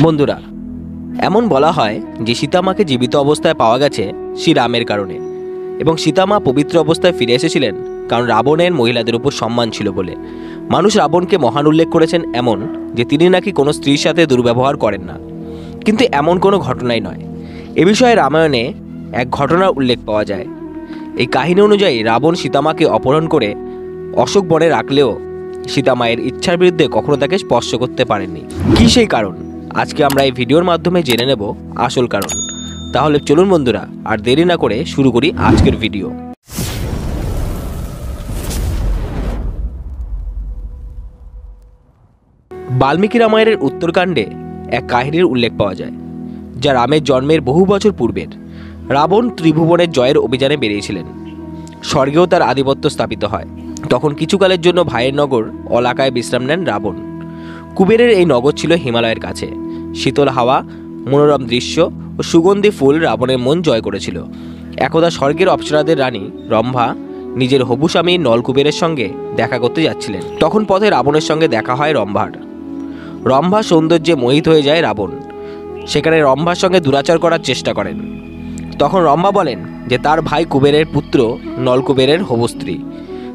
বন্ধুরা, এমন বলা হয় যে সীতামাকে জীবিত অবস্থায় পাওয়া গেছে শ্রীরামের কারণে, এবং সীতামা পবিত্র অবস্থায় ফিরে এসেছিলেন কারণ রাবণের মহিলাদের উপর সম্মান ছিল বলে। মানুষ রাবণকে মহান উল্লেখ করেছেন এমন যে তিনি নাকি কোনো স্ত্রীর সাথে দুর্ব্যবহার করেন না, কিন্তু এমন কোনো ঘটনাই নয়। এ বিষয়ে রামায়ণে এক ঘটনার উল্লেখ পাওয়া যায়। এই কাহিনী অনুযায়ী রাবণ সীতামাকে অপহরণ করে অশোক বনে রাখলেও সীতামায়ের ইচ্ছার বিরুদ্ধে কখনো তাকে স্পর্শ করতে পারেননি। কী সেই কারণ? আজকে আমরা এই ভিডিওর মাধ্যমে জেনে নেব আসল কারণ। তাহলে চলুন বন্ধুরা, আর দেরি না করে শুরু করি আজকের ভিডিও। বাল্মীকি রামায়ণের উত্তরকাণ্ডে এক কাহিনীর উল্লেখ পাওয়া যায়, যা রামের জন্মের বহু বছর পূর্বের। রাবণ ত্রিভুবনের জয়ের অভিযানে বেরিয়েছিলেন। স্বর্গেও তার আধিপত্য স্থাপিত হয়। তখন কিছুকালের জন্য ভাইয়ের নগর অলাকায় বিশ্রাম নেন রাবণ। কুবেরের এই নগর ছিল হিমালয়ের কাছে। শীতল হাওয়া, মনোরম দৃশ্য ও সুগন্ধি ফুল রাবণের মন জয় করেছিল। একদা স্বর্গের অপ্সরাদের রানী রম্ভা নিজের হবু স্বামী নলকুবেরের সঙ্গে দেখা করতে যাচ্ছিলেন। তখন পথে রাবণের সঙ্গে দেখা হয় রম্ভার। রম্ভা সৌন্দর্যে মোহিত হয়ে যায় রাবণ। সেখানে রম্ভার সঙ্গে দুরাচার করার চেষ্টা করেন। তখন রম্ভা বলেন যে তার ভাই কুবেরের পুত্র নলকুবেরের হবু স্ত্রী,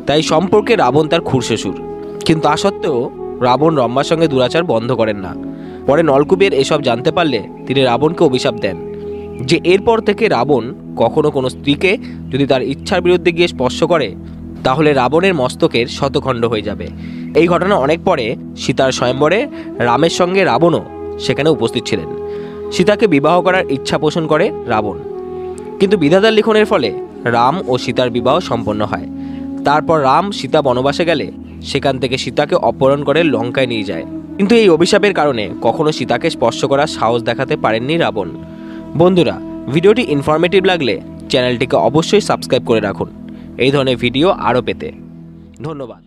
তাই সম্পর্কে রাবণ তার খুড়শ্বশুর। কিন্তু তা সত্ত্বেও রাবণ রম্ভার সঙ্গে দুরাচার বন্ধ করেন না। পরে নলকুবের এসব জানতে পারলে তিনি রাবণকে অভিশাপ দেন যে এরপর থেকে রাবণ কখনো কোনো স্ত্রীকে যদি তার ইচ্ছার বিরুদ্ধে গিয়ে স্পর্শ করে তাহলে রাবণের মস্তকের শতখণ্ড হয়ে যাবে। এই ঘটনা অনেক পরে সীতার স্বয়ম্বরে রামের সঙ্গে রাবণও সেখানে উপস্থিত ছিলেন। সীতাকে বিবাহ করার ইচ্ছা পোষণ করে রাবণ, কিন্তু বিধাতার লিখনের ফলে রাম ও সীতার বিবাহ সম্পন্ন হয়। তারপর রাম সীতা বনবাসে গেলে সেখান থেকে সীতাকে অপহরণ করে লঙ্কায় নিয়ে যায়। কিন্তু এই অভিশাপের কারণে কখনো সীতাকে স্পর্শ করার সাহস দেখাতে পারেননি রাবণ। বন্ধুরা, ভিডিওটি ইনফরমেটিভ লাগলে চ্যানেলটিকে অবশ্যই সাবস্ক্রাইব করে রাখুন এই ধরনের ভিডিও আরও পেতে। ধন্যবাদ।